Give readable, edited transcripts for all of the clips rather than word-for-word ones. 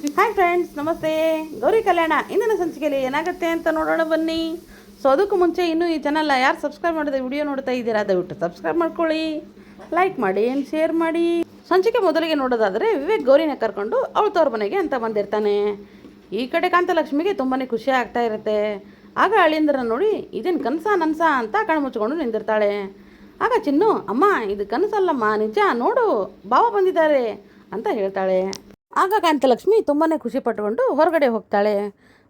Hi friends, ನಮಸ್ತೆ. ಗೌರಿ ಕಲ್ಯಾಣ ಇಂದಿನ ಸಂಚಿಕೆಯಲ್ಲಿ ಏನಾಗುತ್ತೆ ಅಂತ ನೋಡೋಣ ಬನ್ನಿ. ಸೊ ಅದಕ್ಕೂ ಮುಂಚೆ ಇನ್ನೂ ಈ ಚಾನಲ್ನ ಯಾರು ಸಬ್ಸ್ಕ್ರೈಬ್ ಮಾಡಿದೆ ವಿಡಿಯೋ ನೋಡ್ತಾ ಇದ್ದೀರಾ, ದಯವಿಟ್ಟು ಸಬ್ಸ್ಕ್ರೈಬ್ ಮಾಡ್ಕೊಳ್ಳಿ, ಲೈಕ್ ಮಾಡಿ, ಶೇರ್ ಮಾಡಿ. ಸಂಚಿಕೆ ಮೊದಲಿಗೆ ನೋಡೋದಾದರೆ, ವಿವೇಕ್ ಗೌರಿನ ಕರ್ಕೊಂಡು ಅವಳು ತವ್ರ ಮನೆಗೆ ಅಂತ ಬಂದಿರ್ತಾನೆ. ಈ ಕಡೆ ಕಾಂತಲಕ್ಷ್ಮಿಗೆ ತುಂಬಾ ಖುಷಿ ಆಗ್ತಾ ಇರುತ್ತೆ. ಆಗ ಅಳಿಯಂದ್ರನ್ನ ನೋಡಿ ಇದೇನು ಕನಸ ನನ್ಸ ಅಂತ ಕಣ್ಮುಚ್ಕೊಂಡು ನಿಂತಿರ್ತಾಳೆ. ಆಗ ಚಿನ್ನು, ಅಮ್ಮ ಇದು ಕನಸಲ್ಲಮ್ಮ, ನಿಜ ನೋಡು ಬಾವ ಬಂದಿದ್ದಾರೆ ಅಂತ ಹೇಳ್ತಾಳೆ. ಆಗ ಕಾಂತಲಕ್ಷ್ಮಿ ತುಂಬಾ ಖುಷಿ ಪಟ್ಟುಕೊಂಡು ಹೊರಗಡೆ ಹೋಗ್ತಾಳೆ.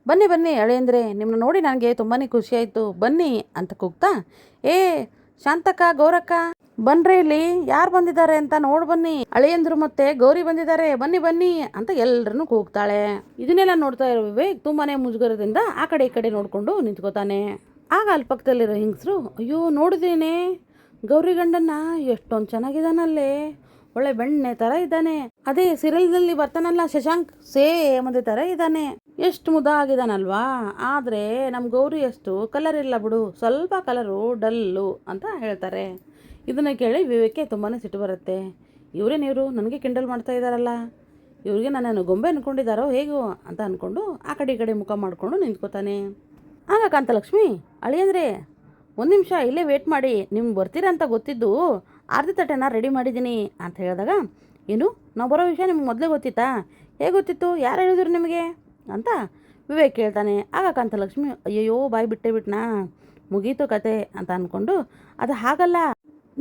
ಬನ್ನಿ ಬನ್ನಿ ಅಳಿಯಂದ್ರೆ, ನಿಮ್ಮನ್ನ ನೋಡಿ ನನಗೆ ತುಂಬಾ ಖುಷಿ ಆಯಿತು, ಬನ್ನಿ ಅಂತ ಕೂಗ್ತಾ, ಏ ಶಾಂತಕ್ಕ, ಗೌರಕ್ಕ ಬನ್ರಿ, ಇಲ್ಲಿ ಯಾರು ಬಂದಿದ್ದಾರೆ ಅಂತ ನೋಡಿ ಬನ್ನಿ, ಅಳಿಯಂದ್ರು ಮತ್ತೆ ಗೌರಿ ಬಂದಿದ್ದಾರೆ, ಬನ್ನಿ ಬನ್ನಿ ಅಂತ ಎಲ್ಲರನ್ನು ಕೂಗ್ತಾಳೆ. ಇದನ್ನೆಲ್ಲ ನೋಡ್ತಾ ಇರೋ ವಿವೇಕ್ ತುಂಬಾ ಮುಜುಗರದಿಂದ ಆ ಕಡೆ ಈ ಕಡೆ ನೋಡ್ಕೊಂಡು ನಿಂತ್ಕೋತಾನೆ. ಆಗ ಅಲ್ಲಿ ಪಕ್ಕದಲ್ಲಿರೋ ಹೆಂಗಸರು, ಅಯ್ಯೋ ನೋಡಿದೇನೆ ಗೌರಿ ಗಂಡನ್ನ, ಎಷ್ಟೊಂದು ಚೆನ್ನಾಗಿದ್ದಾನಲ್ಲೇ, ಒಳ್ಳೆ ಬೆಣ್ಣೆ ಥರ ಇದ್ದಾನೆ, ಅದೇ ಸೀರಿಯಲ್ನಲ್ಲಿ ಬರ್ತಾನಲ್ಲ ಶಶಾಂಕ್, ಸೇಮ್ ಅದೇ ಥರ ಇದ್ದಾನೆ, ಎಷ್ಟು ಮುದ ಆಗಿದ್ದಾನಲ್ವಾ. ಆದರೆ ನಮ್ಮ ಗೌರಿ ಅಷ್ಟು ಕಲರ್ ಇಲ್ಲ ಬಿಡು, ಸ್ವಲ್ಪ ಕಲರು ಡಲ್ಲು ಅಂತ ಹೇಳ್ತಾರೆ. ಇದನ್ನು ಕೇಳಿ ವಿವೇಕ್ಗೆ ತುಂಬಾ ಸಿಟ್ಟು ಬರುತ್ತೆ. ಇವರೇನಿವರು ನನಗೆ ಕಿಂಡಲ್ ಮಾಡ್ತಾ ಇದ್ದಾರಲ್ಲ, ಇವ್ರಿಗೆ ನನ್ನನ್ನು ಗೊಂಬೆ ಅಂದ್ಕೊಂಡಿದ್ದಾರೋ ಹೇಗೋ ಅಂತ ಅಂದ್ಕೊಂಡು ಆ ಕಡೆ ಈ ಕಡೆ ಮುಖ ಮಾಡಿಕೊಂಡು ನಿಂತ್ಕೋತಾನೆ. ಆಗ ಕಾಂತಲಕ್ಷ್ಮಿ, ಅಳಿಯಂದ್ರೆ ಒಂದು ನಿಮಿಷ ಇಲ್ಲೇ ವೇಟ್ ಮಾಡಿ, ನಿಮ್ಗೆ ಬರ್ತೀರಾ ಅಂತ ಗೊತ್ತಿದ್ದು ಆರತಿ ತಟ್ಟೆನ ರೆಡಿ ಮಾಡಿದ್ದೀನಿ ಅಂತ ಹೇಳಿದಾಗ, ಏನು ನಾವು ಬರೋ ವಿಷಯ ನಿಮ್ಗೆ ಮೊದಲೇ ಗೊತ್ತಿತ್ತಾ, ಹೇಗೆ ಗೊತ್ತಿತ್ತು, ಯಾರು ಹೇಳಿದ್ರು ನಿಮಗೆ ಅಂತ ವಿವೇಕ್ ಕೇಳ್ತಾನೆ. ಆಗ ಕಾಂತಲಕ್ಷ್ಮಿ, ಅಯ್ಯಯ್ಯೋ ಬಾಯಿ ಬಿಟ್ಟೇ ಬಿಟ್ನಾ, ಮುಗೀತು ಕತೆ ಅಂತ ಅಂದ್ಕೊಂಡು, ಅದು ಹಾಗಲ್ಲ,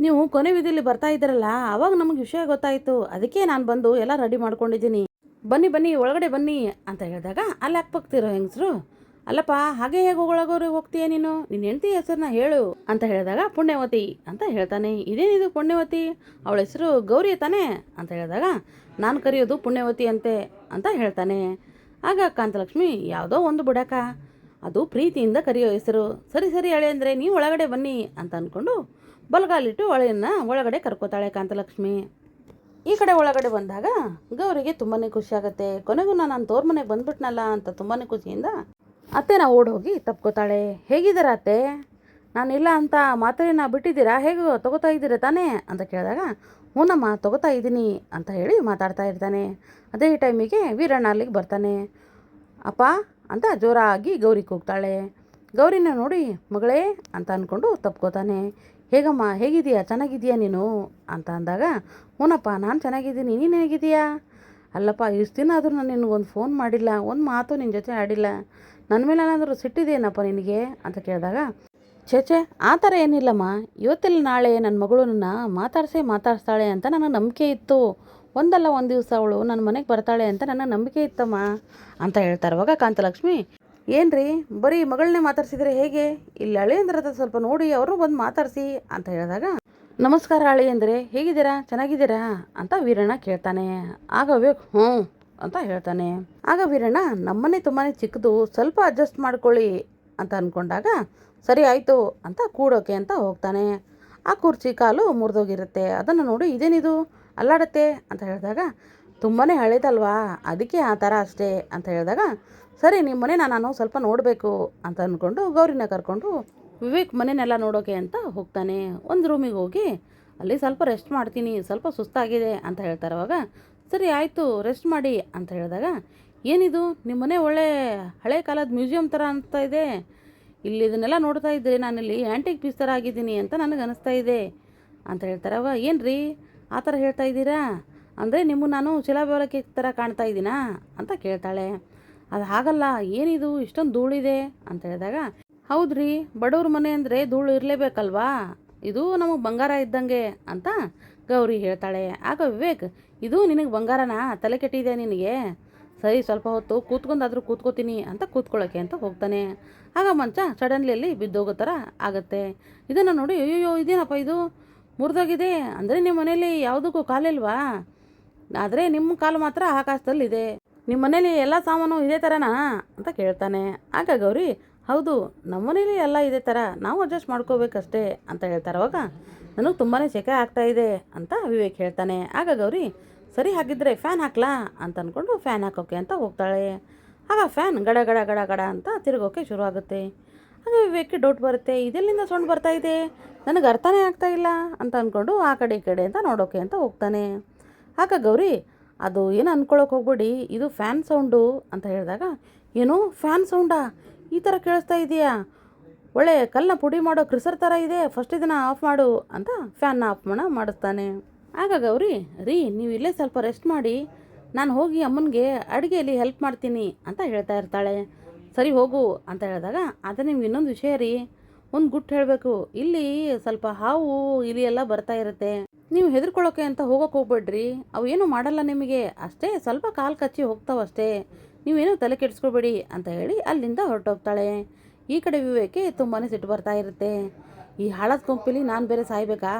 ನೀವು ಕೊನೆ ವಿಧಿಯಲ್ಲಿ ಬರ್ತಾ ಇದ್ದೀರಲ್ಲ ಆವಾಗ ನಮಗೆ ವಿಷಯ ಗೊತ್ತಾಯಿತು, ಅದಕ್ಕೆ ನಾನು ಬಂದು ಎಲ್ಲ ರೆಡಿ ಮಾಡ್ಕೊಂಡಿದ್ದೀನಿ, ಬನ್ನಿ ಬನ್ನಿ ಒಳಗಡೆ ಬನ್ನಿ ಅಂತ ಹೇಳಿದಾಗ, ಅಲ್ಲಿ ಹಾಕ್ಬೋಗ್ತಿರೋ ಹೆಂಗಸರು, ಅಲ್ಲಪ್ಪ ಹಾಗೆ ಹೇಗೆ ಒಳಗೋರಿಗೆ ಹೋಗ್ತೀಯ ನೀನು, ನಿನ್ನ ಹೆಂಡತಿ ಹೆಸರನ್ನ ಹೇಳು ಅಂತ ಹೇಳಿದಾಗ, ಪುಣ್ಯವತಿ ಅಂತ ಹೇಳ್ತಾನೆ. ಇದೇನಿದು ಪುಣ್ಯವತಿ, ಅವಳ ಹೆಸರು ಗೌರಿ ತಾನೆ ಅಂತ ಹೇಳಿದಾಗ, ನಾನು ಕರೆಯೋದು ಪುಣ್ಯವತಿ ಅಂತೆ ಅಂತ ಹೇಳ್ತಾನೆ. ಆಗ ಕಾಂತಲಕ್ಷ್ಮಿ, ಯಾವುದೋ ಒಂದು ಬುಡಕ, ಅದು ಪ್ರೀತಿಯಿಂದ ಕರೆಯೋ ಹೆಸರು, ಸರಿ ಸರಿ ಅಳಿಯಂದ್ರೆ ನೀವು ಒಳಗಡೆ ಬನ್ನಿ ಅಂತ ಅಂದ್ಕೊಂಡು ಬಲಗಾಲಿಟ್ಟು ಅಳೆಯನ್ನು ಒಳಗಡೆ ಕರ್ಕೋತಾಳೆ ಕಾಂತಲಕ್ಷ್ಮಿ. ಈ ಕಡೆ ಒಳಗಡೆ ಬಂದಾಗ ಗೌರಿಗೆ ತುಂಬಾ ಖುಷಿ ಆಗುತ್ತೆ. ಕೊನೆಗೂ ನಾನು ತೋರ್ ಮನೆಗೆ ಬಂದ್ಬಿಟ್ನಲ್ಲ ಅಂತ ತುಂಬಾ ಖುಷಿಯಿಂದ ಅತ್ತೆನ ಓಡೋಗಿ ತಪ್ಕೋತಾಳೆ. ಹೇಗಿದ್ದೀರಾ ಅತ್ತೆ, ನಾನಿಲ್ಲ ಅಂತ ಮಾತ್ರೆನ ಬಿಟ್ಟಿದ್ದೀರಾ, ಹೇಗೋ ತೊಗೋತಾ ಇದ್ದೀರಾ ತಾನೇ ಅಂತ ಕೇಳಿದಾಗ, ಹೂನಮ್ಮ ತೊಗೋತಾ ಇದ್ದೀನಿ ಅಂತ ಹೇಳಿ ಮಾತಾಡ್ತಾ ಇರ್ತಾನೆ. ಅದೇ ಟೈಮಿಗೆ ವೀರಣ್ಣ ಅಲ್ಲಿಗೆ ಬರ್ತಾನೆ. ಅಪ್ಪ ಅಂತ ಜೋರಾಗಿ ಗೌರಿ ಕೂಗ್ತಾಳೆ. ಗೌರಿನ ನೋಡಿ ಮಗಳೇ ಅಂತ ಅಂದ್ಕೊಂಡು ತಪ್ಕೋತಾನೆ. ಹೇಗಮ್ಮ, ಹೇಗಿದೆಯಾ, ಚೆನ್ನಾಗಿದೆಯಾ ನೀನು ಅಂತ ಅಂದಾಗ, ಹೂನಪ್ಪ ನಾನು ಚೆನ್ನಾಗಿದ್ದೀನಿ, ನೀನು ಹೇಗಿದೆಯಾ, ಅಲ್ಲಪ್ಪ ಇಷ್ಟು ದಿನ ಆದರೂ ನಾನು ನಿನಗೊಂದು ಫೋನ್ ಮಾಡಿಲ್ಲ, ಒಂದು ಮಾತು ನಿನ್ನ ಜೊತೆ ಆಡಿಲ್ಲ, ನನ್ನ ಮೇಲೆ ಏನಾದರೂ ಸಿಟ್ಟಿದೆಯೇನಪ್ಪ ನಿನಗೆ ಅಂತ ಕೇಳಿದಾಗ, ಛೇ ಆ ಥರ ಏನಿಲ್ಲಮ್ಮ, ಇವತ್ತಿಲ್ಲ ನಾಳೆ ನನ್ನ ಮಗಳು ನನ್ನ ಮಾತಾಡಿಸ್ತಾಳೆ ಅಂತ ನನಗೆ ನಂಬಿಕೆ ಇತ್ತು, ಒಂದಲ್ಲ ಒಂದು ದಿವಸ ಅವಳು ನನ್ನ ಮನೆಗೆ ಬರ್ತಾಳೆ ಅಂತ ನನಗೆ ನಂಬಿಕೆ ಇತ್ತಮ್ಮ ಅಂತ ಹೇಳ್ತಾರೆ. ಅವಾಗ ಕಾಂತಲಕ್ಷ್ಮಿ, ಏನ್ರಿ ಬರೀ ಮಗಳನ್ನೇ ಮಾತಾಡ್ಸಿದ್ರೆ ಹೇಗೆ, ಇಲ್ಲಿ ಅಳಿಯಂದ್ರ ಹತ್ರ ಸ್ವಲ್ಪ ನೋಡಿ ಅವರು ಬಂದು ಮಾತಾಡಿಸಿ ಅಂತ ಹೇಳಿದಾಗ, ನಮಸ್ಕಾರ ಅಳಿಯಂದ್ರೆ, ಹೇಗಿದ್ದೀರಾ, ಚೆನ್ನಾಗಿದ್ದೀರಾ ಅಂತ ವೀರಣ್ಣ ಕೇಳ್ತಾನೆ. ಆಗ ವಿವೇಕ್ ಹ್ಞೂ ಅಂತ ಹೇಳ್ತಾನೆ. ಆಗ ವೀರಣ್ಣ, ನಮ್ಮನೆ ತುಂಬಾ ಚಿಕ್ಕದು, ಸ್ವಲ್ಪ ಅಡ್ಜಸ್ಟ್ ಮಾಡ್ಕೊಳ್ಳಿ ಅಂತ ಅಂದ್ಕೊಂಡಾಗ, ಸರಿ ಆಯಿತು ಅಂತ ಕೂಡೋಕೆ ಅಂತ ಹೋಗ್ತಾನೆ. ಆ ಕುರ್ಚಿ ಕಾಲು ಮುರಿದೋಗಿರುತ್ತೆ. ಅದನ್ನು ನೋಡಿ ಇದೇನಿದು ಅಲ್ಲಾಡತ್ತೆ ಅಂತ ಹೇಳಿದಾಗ, ತುಂಬಾ ಹಳೇದಲ್ವಾ ಅದಕ್ಕೆ ಆ ಥರ ಅಷ್ಟೇ ಅಂತ ಹೇಳಿದಾಗ, ಸರಿ ನಿಮ್ಮ ಮನೆನ ನಾನು ಸ್ವಲ್ಪ ನೋಡಬೇಕು ಅಂತ ಅಂದ್ಕೊಂಡು ಗೌರಿನ ಕರ್ಕೊಂಡು ವಿವೇಕ್ ಮನೆಯನ್ನೆಲ್ಲ ನೋಡೋಕೆ ಅಂತ ಹೋಗ್ತಾನೆ. ಒಂದು ರೂಮಿಗೆ ಹೋಗಿ ಅಲ್ಲಿ ಸ್ವಲ್ಪ ರೆಸ್ಟ್ ಮಾಡ್ತೀನಿ, ಸ್ವಲ್ಪ ಸುಸ್ತಾಗಿದೆ ಅಂತ ಹೇಳ್ತಾರೆ. ಅವಾಗ ಸರಿ ಆಯಿತು ರೆಸ್ಟ್ ಮಾಡಿ ಅಂತ ಹೇಳಿದಾಗ, ಏನಿದು ನಿಮ್ಮ ಮನೆ ಒಳ್ಳೆ ಹಳೆ ಕಾಲದ ಮ್ಯೂಸಿಯಂ ಥರ ಅನಿಸ್ತಾ ಇದೆ, ಇಲ್ಲಿ ಇದನ್ನೆಲ್ಲ ನೋಡ್ತಾ ಇದ್ದರೆ ನಾನಿಲ್ಲಿ ಆ್ಯಂಟಿಕ್ ಪೀಸ್ ಥರ ಆಗಿದ್ದೀನಿ ಅಂತ ನನಗೆ ಅನಿಸ್ತಾ ಇದೆ ಅಂತ ಹೇಳ್ತಾರೆ. ಅವ ಏನು ರೀ ಆ ಥರ ಹೇಳ್ತಾ ಇದ್ದೀರಾ, ಅಂದರೆ ನಿಮ್ಮ ನಾನು ಶಿಲಾಬಾಲಕಿ ಥರ ಕಾಣ್ತಾ ಇದ್ದೀನಾ ಅಂತ ಕೇಳ್ತಾಳೆ. ಅದು ಹಾಗಲ್ಲ, ಏನಿದು ಇಷ್ಟೊಂದು ಧೂಳಿದೆ ಅಂತ ಹೇಳಿದಾಗ, ಹೌದ್ರಿ ಬಡವ್ರ ಮನೆ ಅಂದರೆ ಧೂಳು ಇರಲೇಬೇಕಲ್ವಾ, ಇದು ನಮಗೆ ಬಂಗಾರ ಇದ್ದಂಗೆ ಅಂತ ಗೌರಿ ಹೇಳ್ತಾಳೆ. ಆಗ ವಿವೇಕ್, ಇದು ನಿನಗೆ ಬಂಗಾರನ, ತಲೆ ಕೆಟ್ಟಿದೆ ನಿನಗೆ, ಸರಿ ಸ್ವಲ್ಪ ಹೊತ್ತು ಕೂತ್ಕೊಂಡಾದರೂ ಕೂತ್ಕೋತೀನಿ ಅಂತ ಕೂತ್ಕೊಳ್ಳೋಕ್ಕೆ ಅಂತ ಹೋಗ್ತಾನೆ. ಆಗ ಮಂಚ ಸಡನ್ಲಿಯಲ್ಲಿ ಬಿದ್ದೋಗೋ ಥರ ಆಗುತ್ತೆ. ಇದನ್ನು ನೋಡಿ, ಅಯ್ಯೋ ಇದೇನಪ್ಪ ಇದು ಮುರಿದೋಗಿದೆ, ಅಂದರೆ ನಿಮ್ಮ ಮನೇಲಿ ಯಾವುದಕ್ಕೂ ಕಾಲಿಲ್ವಾ, ಆದರೆ ನಿಮ್ಮ ಕಾಲು ಮಾತ್ರ ಆಕಾಶದಲ್ಲಿದೆ, ನಿಮ್ಮ ಮನೇಲಿ ಎಲ್ಲ ಸಾಮಾನು ಇದೇ ಥರನಾ ಅಂತ ಕೇಳ್ತಾನೆ. ಆಗ ಗೌರಿ, ಹೌದು ನಮ್ಮ ಮನೇಲಿ ಎಲ್ಲ ಇದೇ ಥರ, ನಾವು ಅಡ್ಜಸ್ಟ್ ಮಾಡ್ಕೋಬೇಕಷ್ಟೇ ಅಂತ ಹೇಳ್ತಾರೆ. ಅವಾಗ ನನಗೆ ತುಂಬಾ ಸೆಕೆ ಆಗ್ತಾಯಿದೆ ಅಂತ ವಿವೇಕ್ ಹೇಳ್ತಾನೆ. ಆಗ ಗೌರಿ, ಸರಿ ಹಾಗಿದ್ರೆ ಫ್ಯಾನ್ ಹಾಕ್ಲಾ ಅಂತ ಅಂದ್ಕೊಂಡು ಫ್ಯಾನ್ ಹಾಕೋಕೆ ಅಂತ ಹೋಗ್ತಾಳೆ. ಆಗ ಫ್ಯಾನ್ ಗಡ ಗಡ ಗಡ ಗಡ ಅಂತ ತಿರುಗೋಕೆ ಶುರು ಆಗುತ್ತೆ. ಆಗ ವಿವೇಕ್ಗೆ ಡೌಟ್ ಬರುತ್ತೆ, ಇದೆಲ್ಲಿಂದ ಸೌಂಡ್ ಬರ್ತಾ ಇದೆ, ನನಗೆ ಅರ್ಥನೇ ಆಗ್ತಾ ಇಲ್ಲ ಅಂತ ಅಂದ್ಕೊಂಡು ಆ ಕಡೆ ಈ ಕಡೆ ಅಂತ ನೋಡೋಕೆ ಅಂತ ಹೋಗ್ತಾನೆ. ಆಗ ಗೌರಿ, ಅದು ಏನು ಅಂದ್ಕೊಳ್ಳೋಕೆ ಹೋಗ್ಬೇಡಿ, ಇದು ಫ್ಯಾನ್ ಸೌಂಡು ಅಂತ ಹೇಳಿದಾಗ, ಏನು ಫ್ಯಾನ್ ಸೌಂಡಾ, ಈ ಥರ ಕೇಳಿಸ್ತಾ ಇದೆಯಾ, ಒಳ್ಳೆ ಕಲ್ಲನ್ನ ಪುಡಿ ಮಾಡೋ ಕ್ರಿಸರ್ ಥರ ಇದೆ, ಫಸ್ಟ್ ಇದನ್ನು ಆಫ್ ಮಾಡು ಅಂತ ಫ್ಯಾನ್ನ ಆಫ್ ಮಾಡಿಸ್ತಾನೆ. ಆಗ ಗೌರಿ, ರೀ ನೀವು ಇಲ್ಲೇ ಸ್ವಲ್ಪ ರೆಸ್ಟ್ ಮಾಡಿ, ನಾನು ಹೋಗಿ ಅಮ್ಮನಿಗೆ ಅಡುಗೆಯಲ್ಲಿ ಹೆಲ್ಪ್ ಮಾಡ್ತೀನಿ ಅಂತ ಹೇಳ್ತಾ ಇರ್ತಾಳೆ. ಸರಿ ಹೋಗು ಅಂತ ಹೇಳಿದಾಗ, ಅದೇ ನಿಮ್ಗೆ ಇನ್ನೊಂದು ವಿಷಯ ರೀ, ಒಂದು ಗುಟ್ಟು ಹೇಳಬೇಕು, ಇಲ್ಲಿ ಸ್ವಲ್ಪ ಹಾವು ಇಲಿ ಎಲ್ಲ ಬರ್ತಾ ಇರುತ್ತೆ, ನೀವು ಹೆದರ್ಕೊಳ್ಳೋಕೆ ಅಂತ ಹೋಗೋಕೆ ಹೋಗ್ಬೇಡ್ರಿ, ಅವು ಏನೂ ಮಾಡಲ್ಲ ನಿಮಗೆ, ಅಷ್ಟೇ ಸ್ವಲ್ಪ ಕಾಲು ಕಚ್ಚಿ ಹೋಗ್ತಾವಷ್ಟೇ, ನೀವೇನು ತಲೆ ಕೆಡಿಸ್ಕೊಬೇಡಿ ಅಂತ ಹೇಳಿ ಅಲ್ಲಿಂದ ಹೊರಟೋಗ್ತಾಳೆ. ಈ ಕಡೆ ವಿವೇಕೆ ತುಂಬಾ ಸಿಟ್ಟು ಬರ್ತಾ ಇರುತ್ತೆ. ಈ ಹಾಳದ ಕೊಂಪಿಲಿ ನಾನು ಬೇರೆ ಸಾಯ್ಬೇಕಾ,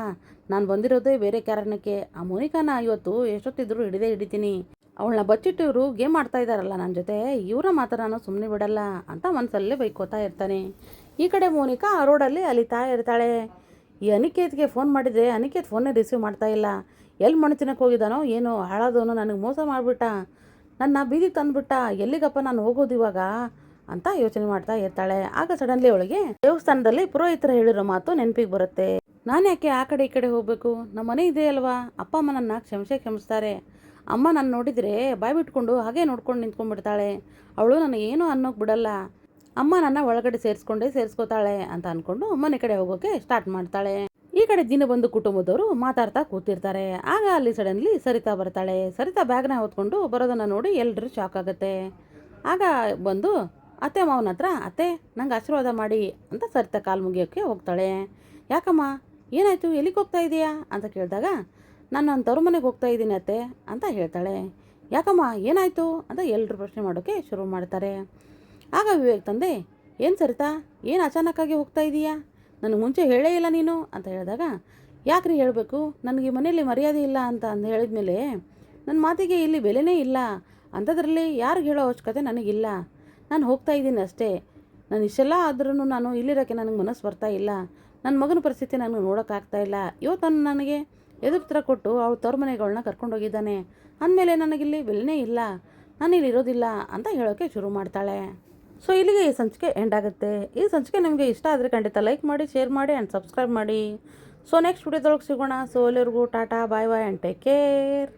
ನಾನು ಬಂದಿರೋದೇ ಬೇರೆ ಕಾರಣಕ್ಕೆ, ಆ ಮೋನಿಕಾನ ಇವತ್ತು ಎಷ್ಟೊತ್ತಿದ್ರು ಹಿಡಿತೀನಿ, ಅವಳನ್ನ ಬಚ್ಚಿಟ್ಟು ಇವರು ಗೇಮ್ ಆಡ್ತಾ ಇದ್ದಾರಲ್ಲ ನನ್ನ ಜೊತೆ, ಇವರ ಮಾತ್ರ ನಾನು ಸುಮ್ಮನೆ ಬಿಡಲ್ಲ ಅಂತ ಮನಸ್ಸಲ್ಲೇ ಬೈಕೋತಾ ಇರ್ತಾನೆ. ಈ ಕಡೆ ಮೋನಿಕಾ ರೋಡಲ್ಲಿ ಅಲಿತಾ ಇರ್ತಾಳೆ. ಈ ಅನಿಕೇತ್ಗೆ ಫೋನ್ ಮಾಡಿದರೆ ಅನಿಕೇತ್ ಫೋನ್ನೇ ರಿಸೀವ್ ಮಾಡ್ತಾ ಇಲ್ಲ, ಎಲ್ಲಿ ಮಣ್ತಿನಕ್ಕೆ ಹೋಗಿದ್ದಾನೋ ಏನೋ, ಹಾಳಾದವನು ನನಗೆ ಮೋಸ ಮಾಡಿಬಿಟ್ಟ, ನನ್ನ ಬೀದಿಗೆ ತಂದುಬಿಟ್ಟ, ಎಲ್ಲಿಗಪ್ಪ ನಾನು ಹೋಗೋದು ಇವಾಗ ಅಂತ ಯೋಚನೆ ಮಾಡ್ತಾ ಇರ್ತಾಳೆ. ಆಗ ಸಡನ್ಲಿ ಅವಳಿಗೆ ದೇವಸ್ಥಾನದಲ್ಲಿ ಪುರೋಹಿತರ ಹೇಳಿರೋ ಮಾತು ನೆನಪಿಗೆ ಬರುತ್ತೆ. ನಾನು ಯಾಕೆ ಆ ಕಡೆ ಈ ಕಡೆ ಹೋಗಬೇಕು, ನಮ್ಮ ಮನೆ ಇದೆ ಅಲ್ವಾ, ಅಪ್ಪ ಅಮ್ಮ ನನ್ನ ಕ್ಷಮಿಸ್ತಾರೆ, ಅಮ್ಮ ನಾನು ನೋಡಿದರೆ ಬಾಯಿ ಬಿಟ್ಕೊಂಡು ಹಾಗೆ ನೋಡ್ಕೊಂಡು ನಿಂತ್ಕೊಂಡ್ಬಿಡ್ತಾಳೆ, ಅವಳು ನನಗೇನು ಅನ್ನೋಕೆ ಬಿಡಲ್ಲ, ಅಮ್ಮ ನನ್ನ ಒಳಗಡೆ ಸೇರಿಸ್ಕೋತಾಳೆ ಅಂತ ಅಂದ್ಕೊಂಡು ಮನೆ ಕಡೆ ಹೋಗೋಕೆ ಸ್ಟಾರ್ಟ್ ಮಾಡ್ತಾಳೆ. ಈ ಕಡೆ ದಿನ ಬಂದು ಕುಟುಂಬದವರು ಮಾತಾಡ್ತಾ ಕೂತಿರ್ತಾರೆ. ಆಗ ಅಲ್ಲಿ ಸಡನ್ಲಿ ಸರಿತಾ ಬರ್ತಾಳೆ. ಸರಿತಾ ಬ್ಯಾಗ್ನ ಹೊತ್ಕೊಂಡು ಬರೋದನ್ನು ನೋಡಿ ಎಲ್ಲರೂ ಶಾಕ್ ಆಗುತ್ತೆ. ಆಗ ಬಂದು ಅತ್ತೆ ಮಾವನ ಹತ್ರ, ಅತ್ತೆ ನಂಗೆ ಆಶೀರ್ವಾದ ಮಾಡಿ ಅಂತ ಸರಿತಾ ಕಾಲು ಮುಗಿಯೋಕ್ಕೆ ಹೋಗ್ತಾಳೆ. ಯಾಕಮ್ಮ ಏನಾಯಿತು, ಎಲ್ಲಿಗೆ ಹೋಗ್ತಾ ಇದೆಯಾ ಅಂತ ಕೇಳಿದಾಗ, ನಾನು ನನ್ನ ತವ್ರ ಮನೆಗೆ ಹೋಗ್ತಾ ಇದ್ದೀನಿ ಅತ್ತೆ ಅಂತ ಹೇಳ್ತಾಳೆ. ಯಾಕಮ್ಮ ಏನಾಯಿತು ಅಂತ ಎಲ್ಲರೂ ಪ್ರಶ್ನೆ ಮಾಡೋಕ್ಕೆ ಶುರು ಮಾಡ್ತಾರೆ. ಆಗ ವಿವೇಕ್ ತಂದೆ, ಏನು ಸರಿತಾ, ಏನು ಅಚಾನಕ್ಕಾಗಿ ಹೋಗ್ತಾ ಇದೀಯಾ, ನನಗೆ ಮುಂಚೆ ಹೇಳೇ ಇಲ್ಲ ನೀನು ಅಂತ ಹೇಳಿದಾಗ, ಯಾಕ್ರಿ ಹೇಳಬೇಕು, ನನಗೆ ಮನೆಯಲ್ಲಿ ಮರ್ಯಾದೆ ಇಲ್ಲ ಅಂತ ಹೇಳಿದ್ಮೇಲೆ ನನ್ನ ಮಾತಿಗೆ ಇಲ್ಲಿ ಬೆಲೆನೇ ಇಲ್ಲ, ಅಂಥದ್ರಲ್ಲಿ ಯಾರಿಗೆ ಹೇಳೋ ಅವಶ್ಯಕತೆ ನನಗಿಲ್ಲ, ನಾನು ಹೋಗ್ತಾ ಇದ್ದೀನಿ ಅಷ್ಟೇ, ನಾನು ಇಷ್ಟೆಲ್ಲ ಆದ್ರೂ ನಾನು ಇಲ್ಲಿರೋಕ್ಕೆ ನನಗೆ ಮನಸ್ಸು ಬರ್ತಾ ಇಲ್ಲ, ನನ್ನ ಮಗನ ಪರಿಸ್ಥಿತಿ ನನಗೆ ನೋಡೋಕ್ಕಾಗ್ತಾ ಇಲ್ಲ, ಇವತ್ತು ನನಗೆ ಎದುರು ಕೊಟ್ಟು ಅವಳು ತವ್ರ ಮನೆಗಳನ್ನ ಕರ್ಕೊಂಡೋಗಿದ್ದಾನೆ ಅಂದಮೇಲೆ ನನಗಿಲ್ಲಿ ಬೆಲೆನೇ ಇಲ್ಲ, ನಾನು ಇಲ್ಲಿ ಇರೋದಿಲ್ಲ ಅಂತ ಹೇಳೋಕ್ಕೆ ಶುರು ಮಾಡ್ತಾಳೆ. ಸೊ ಇಲ್ಲಿಗೆ ಈ ಸಂಚಿಕೆ ಎಂಡ್ ಆಗುತ್ತೆ. ಈ ಸಂಚಿಕೆ ನಿಮಗೆ ಇಷ್ಟ ಆದರೆ ಖಂಡಿತ ಲೈಕ್ ಮಾಡಿ, ಶೇರ್ ಮಾಡಿ ಆ್ಯಂಡ್ ಸಬ್ಸ್ಕ್ರೈಬ್ ಮಾಡಿ. ಸೊ ನೆಕ್ಸ್ಟ್ ವಿಡಿಯೋದೊಳಗೆ ಸಿಗೋಣ. ಸೊ ಎಲ್ಲರಿಗೂ Tata, boy and take care.